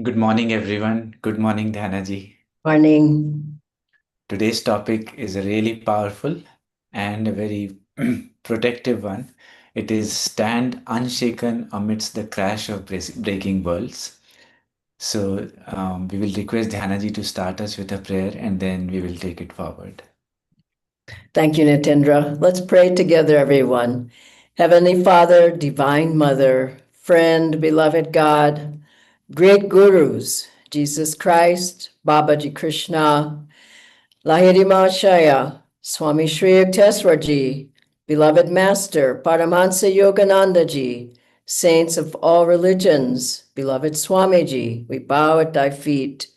Good morning, everyone. Good morning, Dhyana. Morning. Today's topic is a really powerful and a very protective one. It is stand unshaken amidst the crash of breaking worlds. So, we will request Dhyana to start us with a prayer and then we will take it forward. Thank you, Nitendra. Let's pray together, everyone. Heavenly Father, Divine Mother, friend, beloved God, great gurus, Jesus Christ, Babaji Krishna, Lahiri Mahashaya, Swami Sri Yukteswarji, beloved Master, Paramahansa Yogananda Ji, saints of all religions, beloved Swamiji, we bow at thy feet.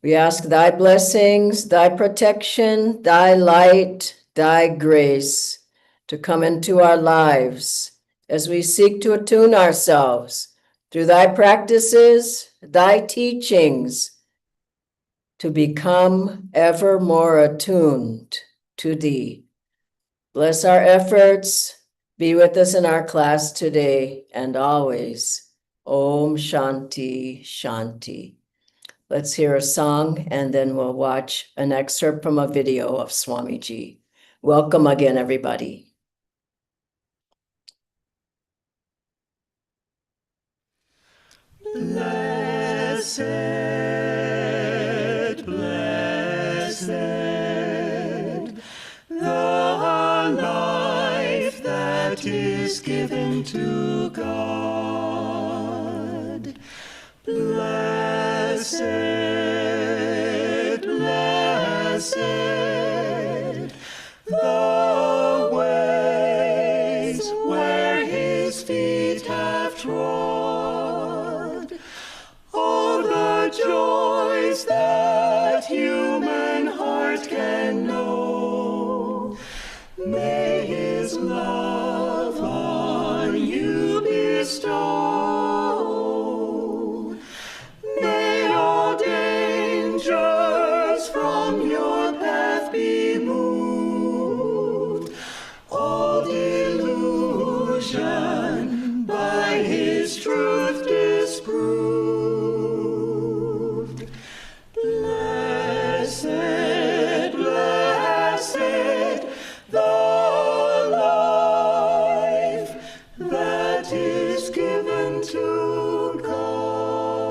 We ask thy blessings, thy protection, thy light, thy grace to come into our lives as we seek to attune ourselves through thy practices, thy teachings, to become ever more attuned to thee. Bless our efforts. Be with us in our class today and always. Om Shanti Shanti. Let's hear a song and then we'll watch an excerpt from a video of Swamiji. Welcome again, everybody. Blessed, blessed, the life that is given to God. Blessed, blessed, the ways where his feet have trod. Oh, the joys that human heart can know. May his love on you bestow. May all dangers from your path be moved. All delusion by his truth disproved. Blessed, blessed, the life that is given to God.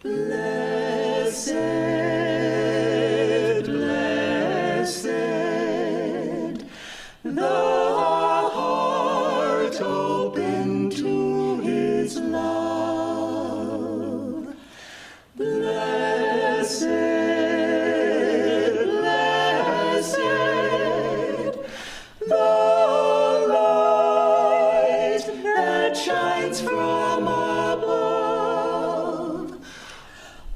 Blessed, blessed, the heart open to his love. Blessed, blessed, the light that shines from above.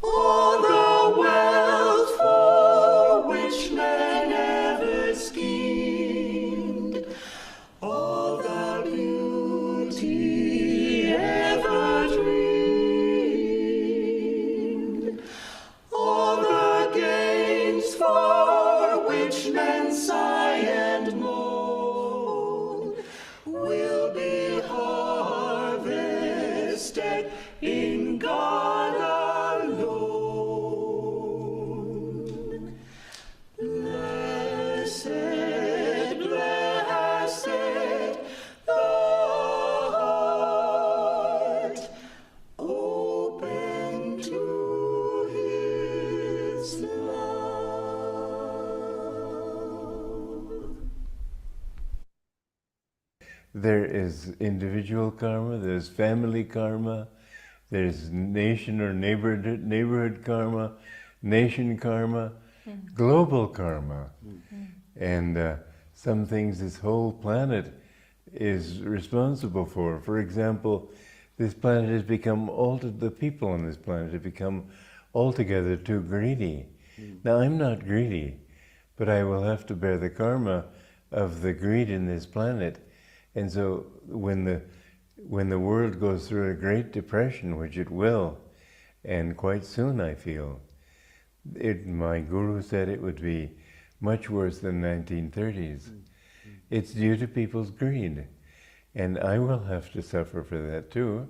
All the wealth for which man ever schemed, all the beauty ever dreamed, all the gains for which men sigh and moan, will be harvested in God alone. Blessed, blessed, the heart open to his love. There is individual karma, there's family karma, there's nation or neighborhood karma, nation karma, global karma. And some things this whole planet is responsible for. For example, this planet has become the people on this planet have become altogether too greedy. Now, I'm not greedy, but I will have to bear the karma of the greed in this planet. And so when the world goes through a great depression, which it will, and quite soon I feel, my guru said it would be much worse than 1930s. It's due to people's greed. And I will have to suffer for that too.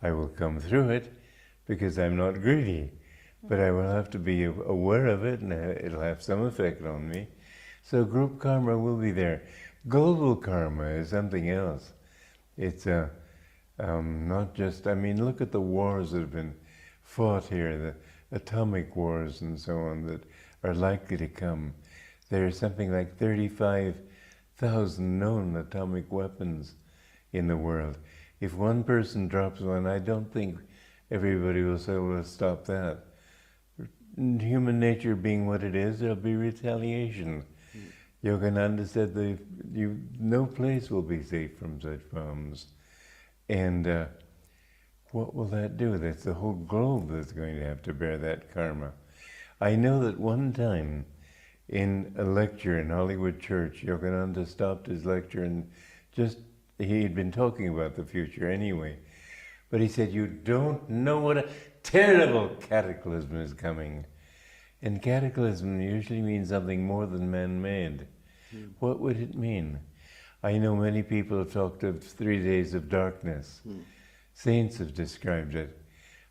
I will come through it because I'm not greedy, but I will have to be aware of it, and it'll have some effect on me. So group karma will be there. Global karma is something else. It's not just, I mean, look at the wars that have been fought here, the atomic wars and so on that are likely to come. There are something like 35,000 known atomic weapons in the world. If one person drops one, I don't think everybody will say, well, let's stop that. Human nature being what it is, there'll be retaliation. Yogananda said no place will be safe from such bombs. And what will that do? That's the whole globe that's going to have to bear that karma. I know that one time in a lecture in Hollywood Church, Yogananda stopped his lecture and he had been talking about the future anyway, but he said, you don't know what a terrible cataclysm is coming. And cataclysm usually means something more than man-made. What would it mean? I know many people have talked of 3 days of darkness. Saints have described it.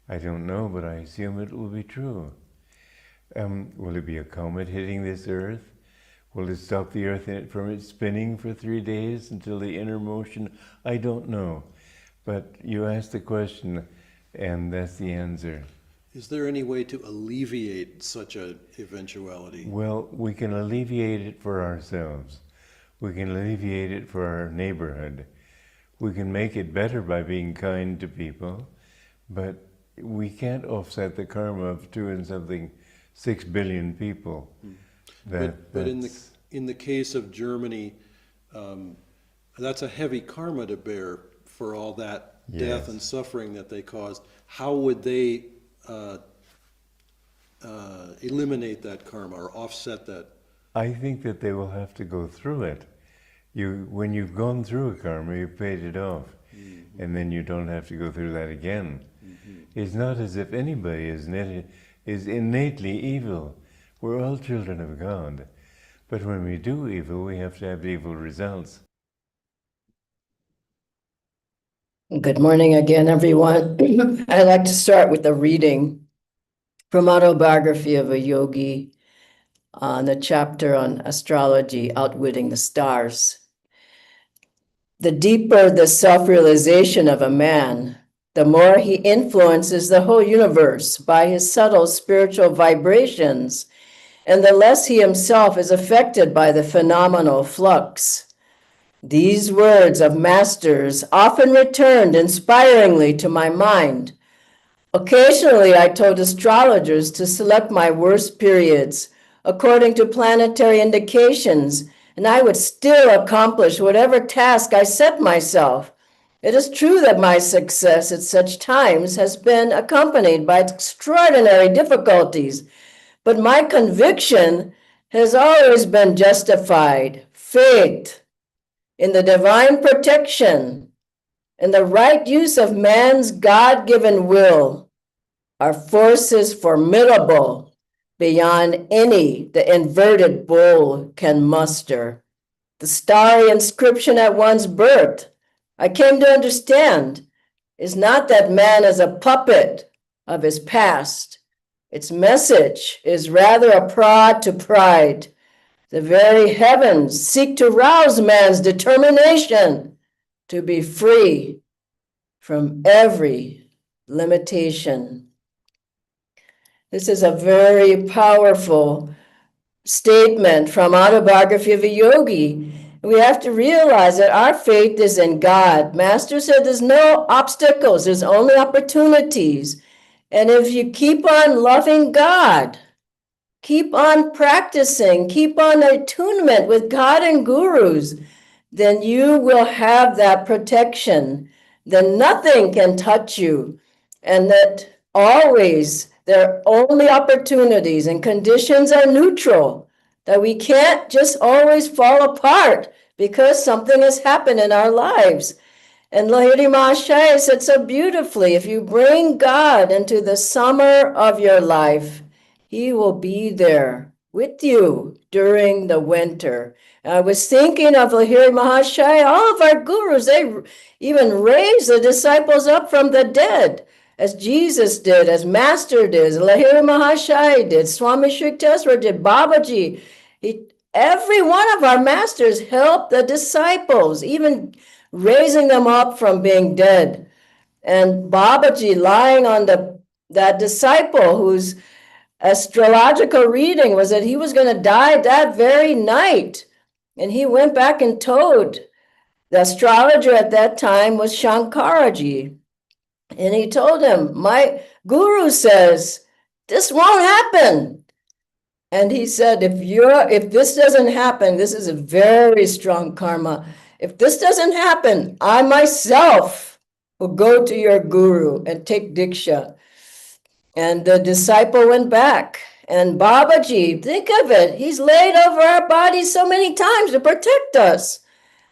I don't know, but I assume it will be true. Will it be a comet hitting this Earth? Will it stop the Earth from its spinning for 3 days until the inner motion? I don't know. But you asked the question, and that's the answer. Is there any way to alleviate such an eventuality? Well, we can alleviate it for ourselves. We can alleviate it for our neighborhood. We can make it better by being kind to people, but we can't offset the karma of 6 billion people. But in the case of Germany, that's a heavy karma to bear for all that death and suffering that they caused. How would they eliminate that karma or offset that? I think that they will have to go through it. When you've gone through a karma, you've paid it off, and then you don't have to go through that again. It's not as if anybody is innately evil. We're all children of God. But when we do evil, we have to have evil results. Good morning again, everyone. I'd like to start with a reading from Autobiography of a Yogi on the chapter on astrology, Outwitting the Stars. The deeper the self-realization of a man, the more he influences the whole universe by his subtle spiritual vibrations, and the less he himself is affected by the phenomenal flux. These words of masters often returned inspiringly to my mind. Occasionally, I told astrologers to select my worst periods according to planetary indications, and I would still accomplish whatever task I set myself. It is true that my success at such times has been accompanied by extraordinary difficulties, but my conviction has always been justified. Faith in the divine protection and the right use of man's God-given will are forces formidable beyond any the inverted bull can muster. The starry inscription at one's birth, I came to understand, is not that man is a puppet of his past. Its message is rather a prod to pride. The very heavens seek to rouse man's determination to be free from every limitation. This is a very powerful statement from Autobiography of a Yogi. We have to realize that our faith is in God. Master said there's no obstacles, there's only opportunities. And if you keep on loving God, keep on practicing, keep on attunement with God and gurus, then you will have that protection. Then nothing can touch you. And that always there are only opportunities and conditions are neutral, that we can't just always fall apart because something has happened in our lives. And Lahiri Mahashaya said so beautifully, if you bring God into the summer of your life, he will be there with you during the winter. I was thinking of Lahiri Mahashaya, all of our gurus, they even raised the disciples up from the dead, as Jesus did, as Master did, as Lahiri Mahashaya did, Swami Sri Yukteswar did, Babaji. Every one of our masters helped the disciples, even raising them up from being dead. And Babaji lying on that disciple whose astrological reading was that he was going to die that very night. And he went back and told the astrologer at that time was Shankaraji. And he told him, my guru says, this won't happen. And he said, if this doesn't happen, this is a very strong karma. If this doesn't happen, I myself will go to your guru and take diksha. And the disciple went back. And Babaji, think of it, he's laid over our bodies so many times to protect us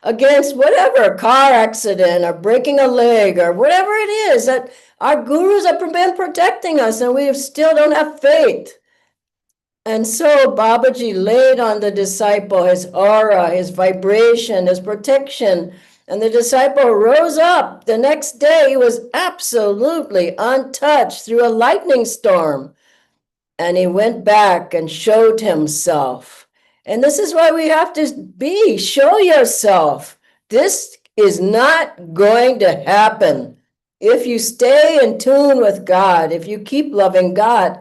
against whatever car accident or breaking a leg or whatever it is, that our gurus have been protecting us and we still don't have faith. And so Babaji laid on the disciple his aura, his vibration, his protection. And the disciple rose up. The next day, he was absolutely untouched through a lightning storm. And he went back and showed himself. And this is why we have to be, show yourself. This is not going to happen. If you stay in tune with God, if you keep loving God.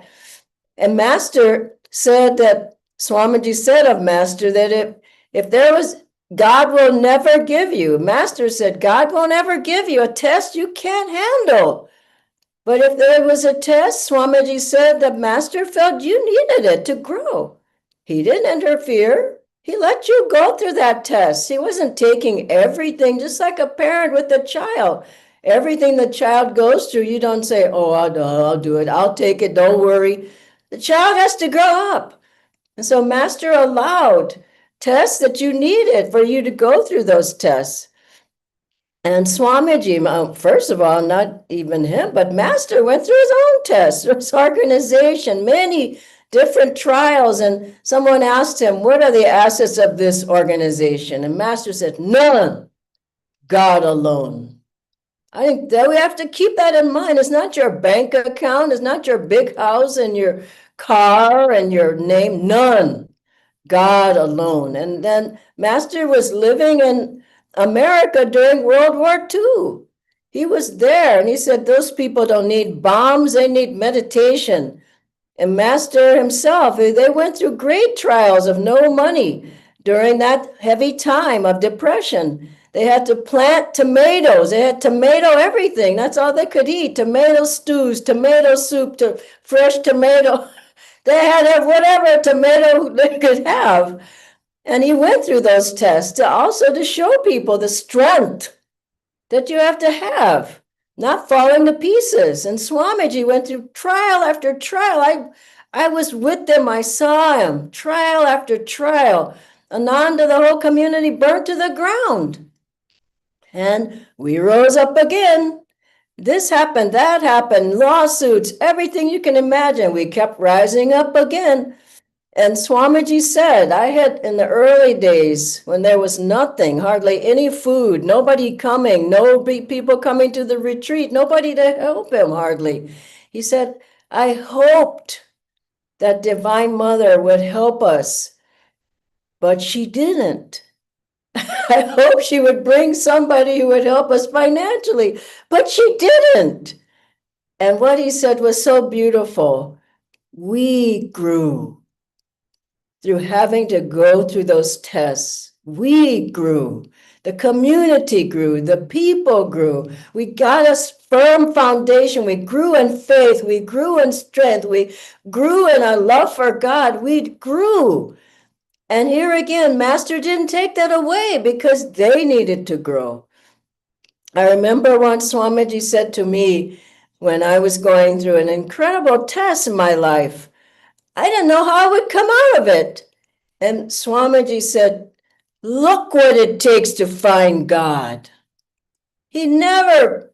And Master said that, Swamiji said of Master that if there was, God will never give you. Master said, God won't ever give you a test you can't handle. But if there was a test, Swamiji said that Master felt you needed it to grow. He didn't interfere. He let you go through that test. He wasn't taking everything, just like a parent with a child. Everything the child goes through, you don't say, oh, I'll do it. I'll take it. Don't worry. The child has to grow up. And so Master allowed tests that you needed for you to go through those tests. And Swamiji, first of all, not even him, but Master went through his own tests, his organization, many different trials. And someone asked him, what are the assets of this organization? And Master said, none, God alone. I think that we have to keep that in mind. It's not your bank account. It's not your big house and your car and your name. None. God alone. And then Master was living in America during World War II. He was there and he said, those people don't need bombs. They need meditation. And Master himself, they went through great trials of no money during that heavy time of depression. They had to plant tomatoes. They had tomato everything. That's all they could eat. Tomato stews, tomato soup, fresh tomato. They had whatever tomato they could have. And he went through those tests to show people the strength that you have to have, not falling to pieces. And Swamiji went through trial after trial. I was with them. I saw him, trial after trial. Ananda, the whole community burnt to the ground. And we rose up again. This happened, that happened, lawsuits, everything you can imagine. We kept rising up again. And Swamiji said, I had in the early days when there was nothing, hardly any food, nobody coming, no people coming to the retreat, nobody to help him hardly. He said, I hoped that Divine Mother would help us, but she didn't. I hope she would bring somebody who would help us financially, but she didn't. And what he said was so beautiful. We grew through having to go through those tests. We grew. The community grew. The people grew. We got a firm foundation. We grew in faith. We grew in strength. We grew in a love for God. We grew. And here again, Master didn't take that away because they needed to grow. I remember once Swamiji said to me when I was going through an incredible test in my life, I didn't know how I would come out of it. And Swamiji said, look what it takes to find God. He never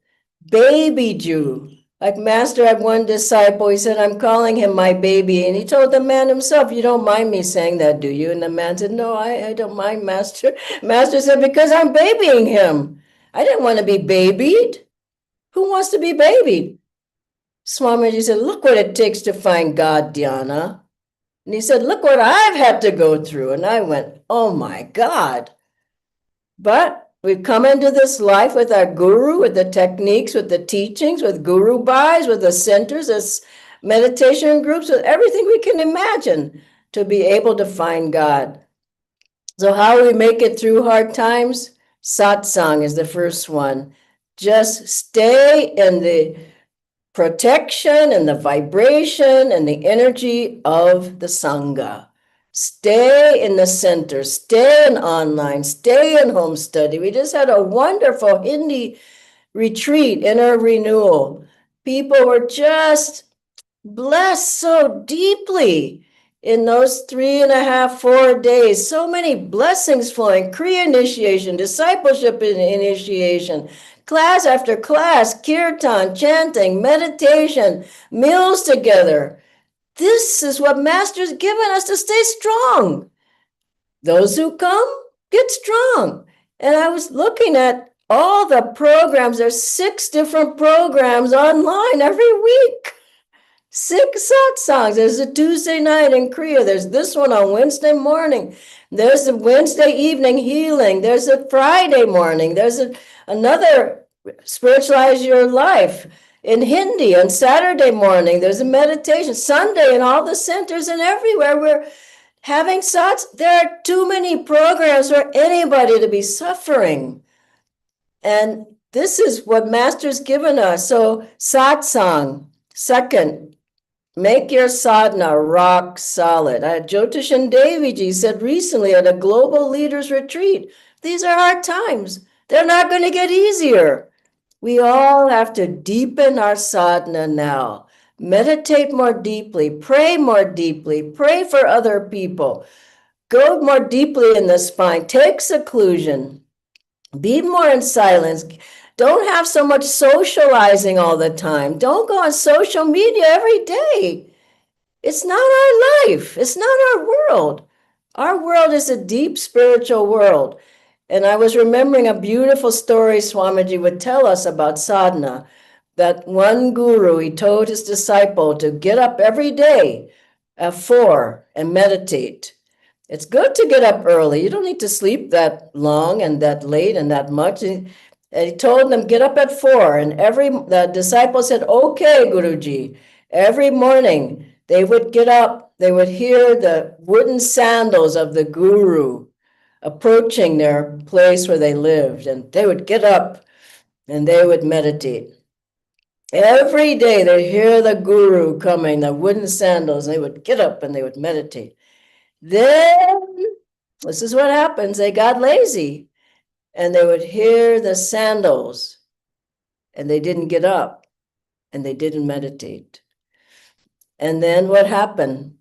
babied you Like Master had one disciple, he said, I'm calling him my baby. And he told the man himself, you don't mind me saying that, do you? And the man said, no, I don't mind, Master. Master said, because I'm babying him. I didn't want to be babied. Who wants to be babied? Swamiji said, look what it takes to find God, Dhyana. And he said, look what I've had to go through. And I went, oh my God. But we've come into this life with our guru, with the techniques, with the teachings, with guru bhais, with the centers, as meditation groups, with everything we can imagine to be able to find God. So how we make it through hard times? Satsang is the first one. Just stay in the protection and the vibration and the energy of the Sangha. Stay in the center, stay in online, stay in home study. We just had a wonderful Hindi retreat, inner renewal. People were just blessed so deeply in those 3.5, 4 days. So many blessings flowing, Kriya initiation, discipleship initiation, class after class, kirtan, chanting, meditation, meals together. This is what Master's given us to stay strong. Those who come, get strong. And I was looking at all the programs. There's 6 different programs online every week. 6 satsangs. There's a Tuesday night in Kriya. There's this one on Wednesday morning. There's a Wednesday evening healing. There's a Friday morning. There's another Spiritualize Your Life in Hindi on Saturday morning. There's a meditation Sunday in all the centers and everywhere. We're having sats. There are too many programs for anybody to be suffering. And this is what Master's given us. So satsang, second, make your sadhana rock solid. Jyotishan Deviji said recently at a global leaders retreat, these are hard times. They're not going to get easier. We all have to deepen our sadhana now. Meditate more deeply, pray for other people. Go more deeply in the spine, take seclusion, be more in silence. Don't have so much socializing all the time. Don't go on social media every day. It's not our life. It's not our world. Our world is a deep spiritual world. And I was remembering a beautiful story Swamiji would tell us about sadhana. That one guru, he told his disciple to get up every day at 4 and meditate. It's good to get up early. You don't need to sleep that long and that late and that much. And he told them, get up at 4. And the disciple said, okay, Guruji. Every morning they would get up. They would hear the wooden sandals of the guru approaching their place where they lived. And they would get up and they would meditate. Every day they hear the guru coming, the wooden sandals. And they would get up and they would meditate. Then, this is what happens, they got lazy and they would hear the sandals and they didn't get up and they didn't meditate. And then what happened?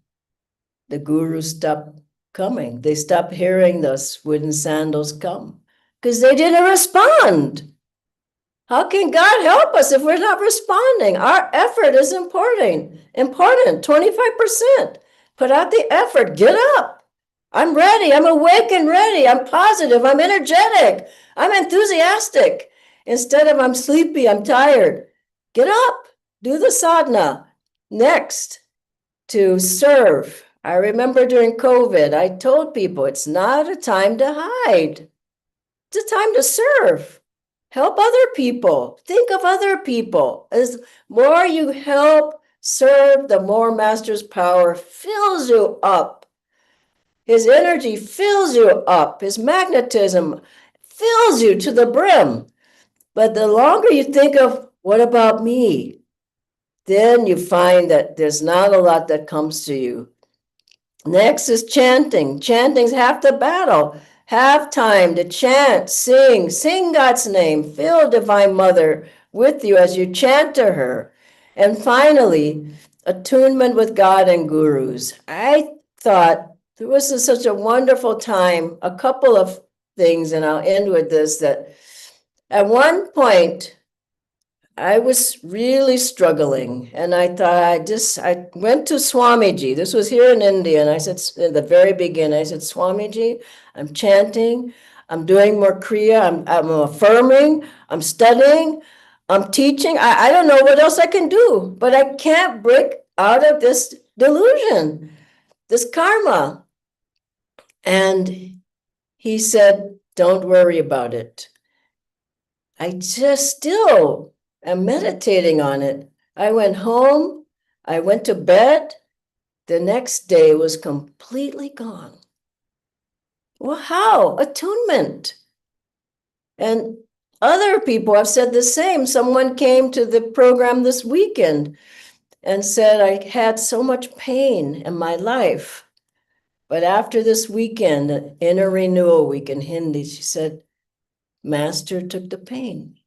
The guru stopped coming. They stopped hearing those wooden sandals come because they didn't respond. How can God help us if we're not responding? Our effort is important, 25%. Put out the effort, get up. I'm ready, I'm awake and ready, I'm positive, I'm energetic, I'm enthusiastic. Instead of I'm sleepy, I'm tired. Get up, do the sadhana. Next, to serve. I remember during COVID, I told people it's not a time to hide. It's a time to serve. Help other people, think of other people. As more you help, serve, the more Master's power fills you up. His energy fills you up. His magnetism fills you to the brim. But the longer you think of, what about me? Then you find that there's not a lot that comes to you. Next is chanting. Chanting's half the battle. Have time to chant, sing God's name, feel Divine Mother with you as you chant to her. And finally, attunement with God and gurus. I thought there was such a wonderful time, a couple of things, and I'll end with this, that at one point, I was really struggling, and I thought I went to Swamiji. This was here in India, and I said in the very beginning, I said, Swamiji, I'm chanting, I'm doing more Kriya, I'm affirming, I'm studying, I'm teaching. I don't know what else I can do, but I can't break out of this delusion, this karma. And he said, don't worry about it. I just still am meditating on it. I went home, I went to bed. The next day was completely gone. Well, how? Attunement. And other people have said the same. Someone came to the program this weekend and said, I had so much pain in my life. But after this weekend, Inner Renewal Week in Hindi, she said, Master took the pain.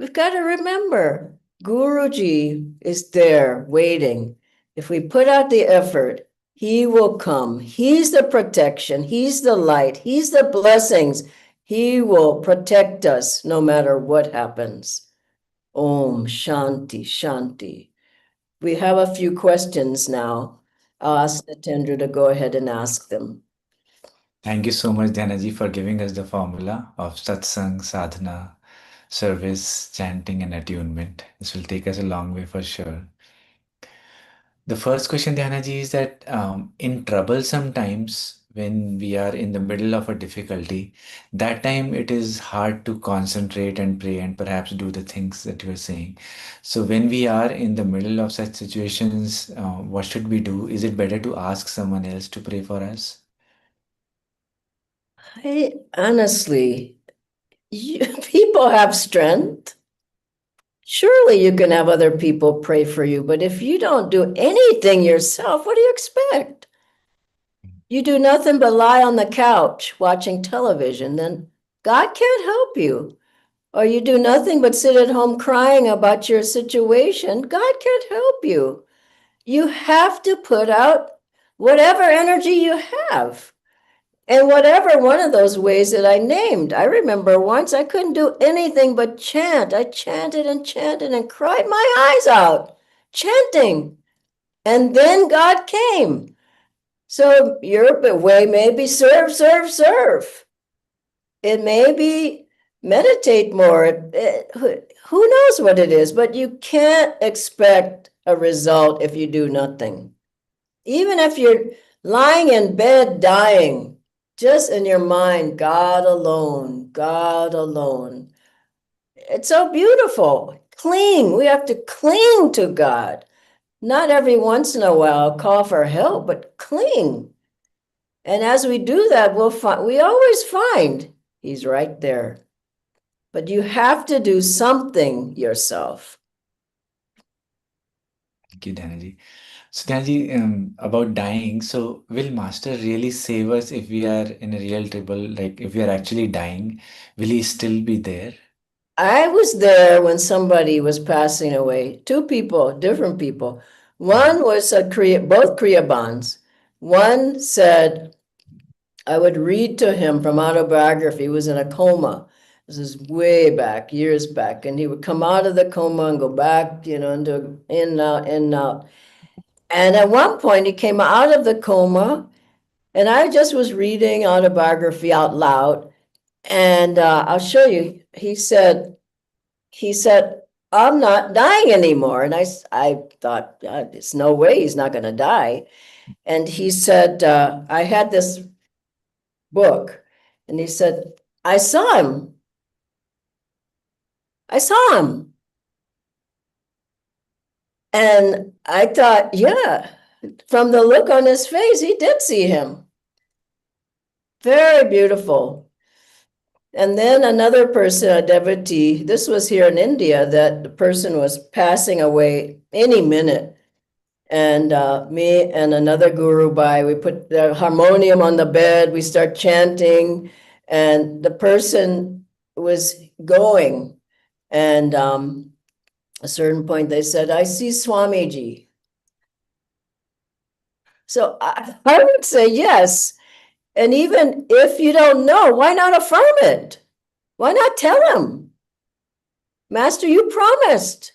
We've got to remember, Guruji is there waiting. If we put out the effort, he will come. He's the protection. He's the light. He's the blessings. He will protect us no matter what happens. Om Shanti Shanti. We have a few questions now. I'll ask Natendra to go ahead and ask them. Thank you so much, Dhanaji, for giving us the formula of satsang, sadhana, service, chanting, and attunement. This will take us a long way for sure. The first question, Dhyanaji, is that in troublesome times, when we are in the middle of a difficulty, that time it is hard to concentrate and pray and perhaps do the things that you are saying. So, when we are in the middle of such situations, what should we do? Is it better to ask someone else to pray for us? Honestly, people have strength. Surely you can have other people pray for you, but if you don't do anything yourself, what do you expect? You do nothing but lie on the couch watching television, then God can't help you. Or you do nothing but sit at home crying about your situation, God can't help you. You have to put out whatever energy you have. And whatever one of those ways that I named, I remember once I couldn't do anything but chant. I chanted and cried my eyes out, chanting. And then God came. So your way may be serve, serve, serve. It may be meditate more. Who knows what it is, but you can't expect a result if you do nothing. Even if you're lying in bed dying, just in your mind, God alone, God alone. It's so beautiful. Cling. We have to cling to God. Not every once in a while call for help, but cling. And as we do that, we always find He's right there. But you have to do something yourself. Thank you, Dhanaji. So, Dhanaji, about dying, so will Master really save us if we are in a real trouble? Like if we are actually dying, will He still be there? I was there when somebody was passing away. Two people, different people. One was both Kriya bonds. One said, I would read to him from autobiography. He was in a coma. This is way back, years back. And he would come out of the coma and go back, into in and out, in and out. And at one point, he came out of the coma, and I just was reading autobiography out loud. And I'll show you. He said, I'm not dying anymore. And I thought, there's no way he's not going to die. And he said, I had this book. And he said, I saw him. I saw him. And I thought, yeah, from the look on his face, he did see him. Very beautiful. And then another person, a devotee, this was here in India, that the person was passing away any minute. And me and another guru we put the harmonium on the bed, we start chanting, and the person was going. And a certain point they said, I see Swamiji. So I would say yes. And even if you don't know, why not affirm it? Why not tell him? Master, you promised.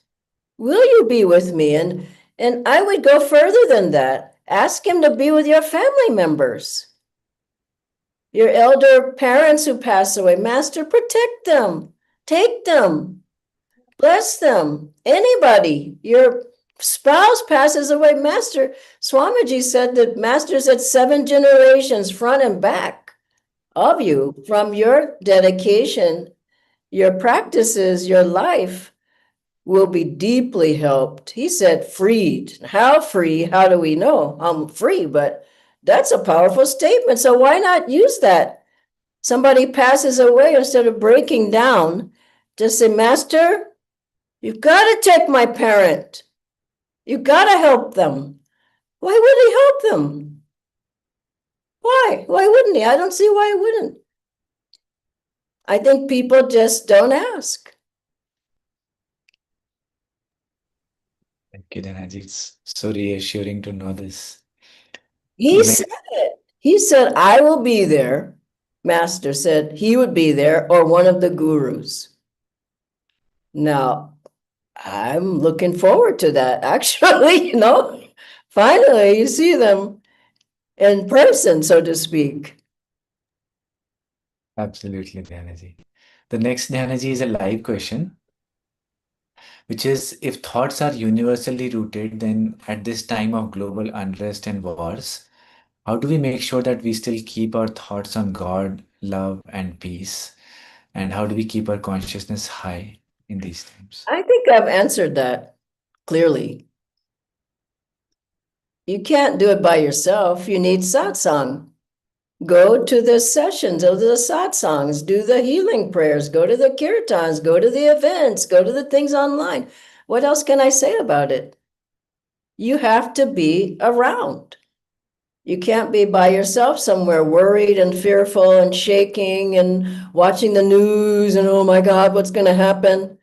Will you be with me? And I would go further than that. Ask him to be with your family members. Your elder parents who pass away, Master, protect them. Take them. Bless them. Anybody. Your spouse passes away, Master. Swamiji said that Master said 7 generations, front and back, of you, from your dedication, your practices, your life, will be deeply helped. He said freed. How free? How do we know? I'm free, but that's a powerful statement. So why not use that? Somebody passes away, instead of breaking down, just say, Master, you've got to take my parent. You've got to help them. Why would he help them? Why? Why wouldn't he? I don't see why he wouldn't. I think people just don't ask. Thank you, Dhanaji. It's so reassuring to know this. He said it. He said, I will be there. Master said he would be there, or one of the gurus. Now, I'm looking forward to that, actually, Finally, you see them in person, so to speak. Absolutely, Dhanaji. The next Dhanaji is a live question, which is if thoughts are universally rooted, then at this time of global unrest and wars, how do we make sure that we still keep our thoughts on God, love, and peace? And how do we keep our consciousness high in these times? I think I've answered that clearly. You can't do it by yourself. You need satsang. Go to the sessions, go to the satsangs, do the healing prayers, go to the kirtans, go to the events, go to the things online. What else can I say about it? You have to be around. You can't be by yourself somewhere worried and fearful and shaking and watching the news and, oh my God, what's going to happen?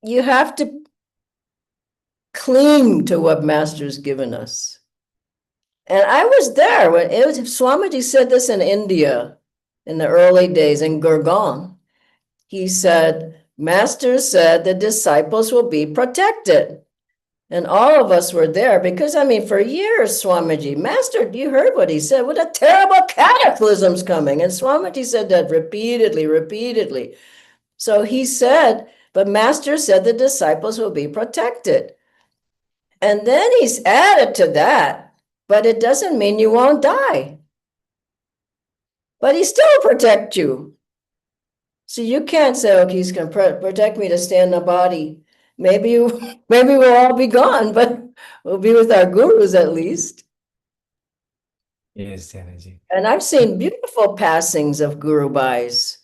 You have to cling to what Master's given us. And I was there when Swamiji said this in India in the early days in Gurgaon. He said, Master said the disciples will be protected. And all of us were there because, for years, Swamiji, Master, you heard what he said, what a terrible cataclysm's coming. And Swamiji said that repeatedly. So he said, but Master said the disciples will be protected. And then he's added to that, but it doesn't mean you won't die. But he still protect you. So you can't say, okay, he's going to protect me to stay in the body. Maybe we'll all be gone, but we'll be with our gurus at least. Yes, Dhanaji. And I've seen beautiful passings of Guru Bhais,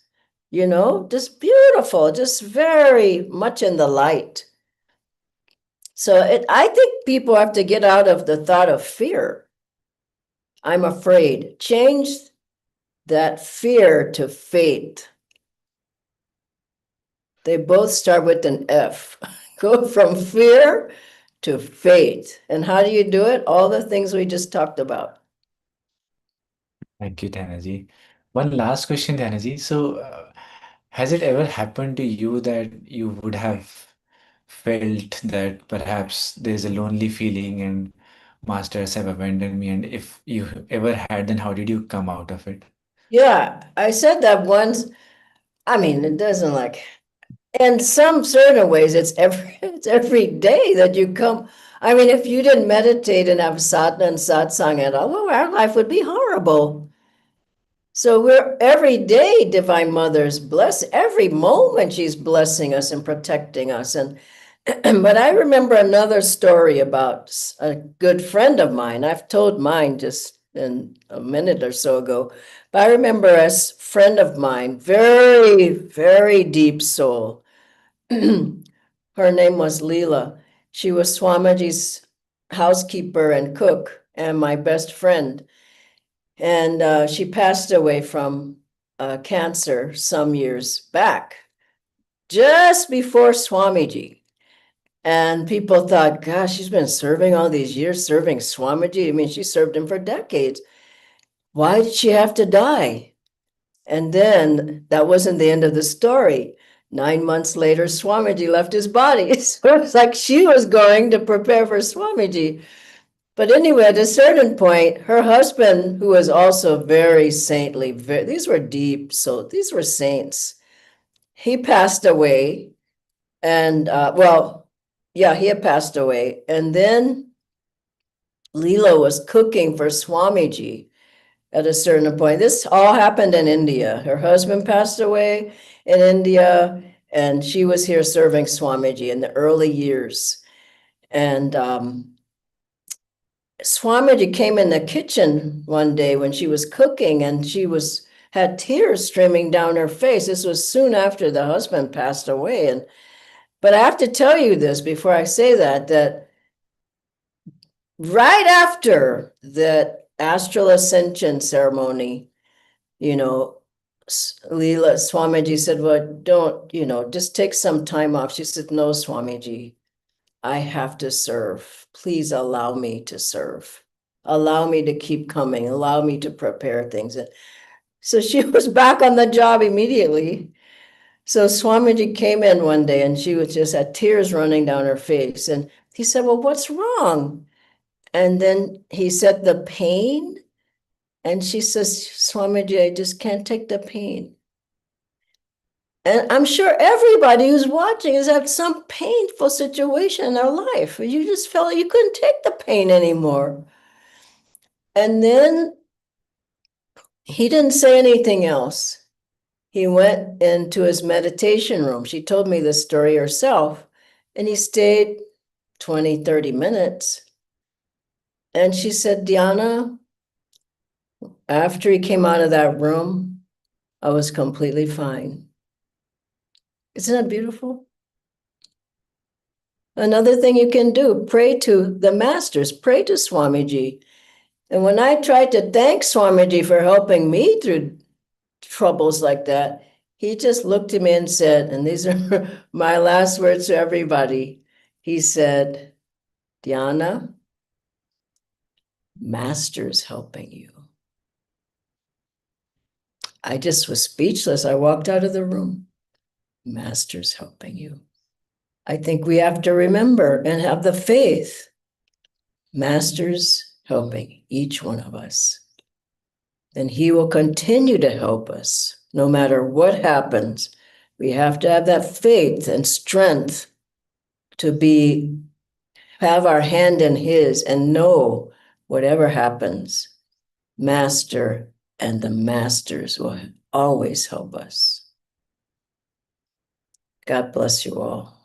just beautiful, just very much in the light. So I think people have to get out of the thought of fear. I'm afraid. Change that fear to faith. They both start with an F. Go from fear to faith. And how do you do it? All the things we just talked about. Thank you, Dhanaji. One last question, Dhanaji. So, has it ever happened to you that you would have felt that perhaps there's a lonely feeling and masters have abandoned me? And if you ever had, then how did you come out of it? Yeah, I said that once. It doesn't in some certain ways, it's every day that you come. If you didn't meditate and have sadhana and satsang at all, well, our life would be horrible. So we're every day, Divine Mother's blessed. Every moment she's blessing us and protecting us. And but I remember another story about a good friend of mine. I've told mine just in a minute or so ago. But I remember a friend of mine, very, very deep soul. Her name was Leela. She was Swamiji's housekeeper and cook and my best friend. And she passed away from cancer some years back, just before Swamiji. And people thought, gosh, she's been serving all these years, serving Swamiji. She served him for decades. Why did she have to die? And then that wasn't the end of the story. 9 months later, Swamiji left his body. So it's like she was going to prepare for Swamiji. But anyway, at a certain point, her husband, who was also very saintly, these were deep, so these were saints. He passed away, and he had passed away. And then Leela was cooking for Swamiji at a certain point. This all happened in India. Her husband passed away in India, and she was here serving Swamiji in the early years. And Swamiji came in the kitchen one day when she was cooking, and she had tears streaming down her face. This was soon after the husband passed away. But I have to tell you this before I say that right after that astral ascension ceremony, Leela Swamiji said, well, don't, just take some time off. She said, no, Swamiji, I have to serve. Please allow me to serve. Allow me to keep coming. Allow me to prepare things. And so she was back on the job immediately. So Swamiji came in one day and she was just had tears running down her face. And he said, well, what's wrong? And then he said, the pain. And she says, Swamiji, I just can't take the pain. And I'm sure everybody who's watching has had some painful situation in their life. You just felt like you couldn't take the pain anymore. And then he didn't say anything else. He went into his meditation room. She told me this story herself. And he stayed 20, 30 minutes. And she said, Dhyana, after he came out of that room, I was completely fine. Isn't that beautiful? Another thing you can do, pray to the masters, pray to Swamiji. And when I tried to thank Swamiji for helping me through troubles like that, he just looked at me and said, and these are my last words to everybody, he said, Dhyana, master's helping you. I just was speechless. I walked out of the room. Master's helping you. I think we have to remember and have the faith. Master's helping each one of us. And he will continue to help us no matter what happens. We have to have that faith and strength to have our hand in his and know whatever happens, Master and the masters will always help us. God bless you all.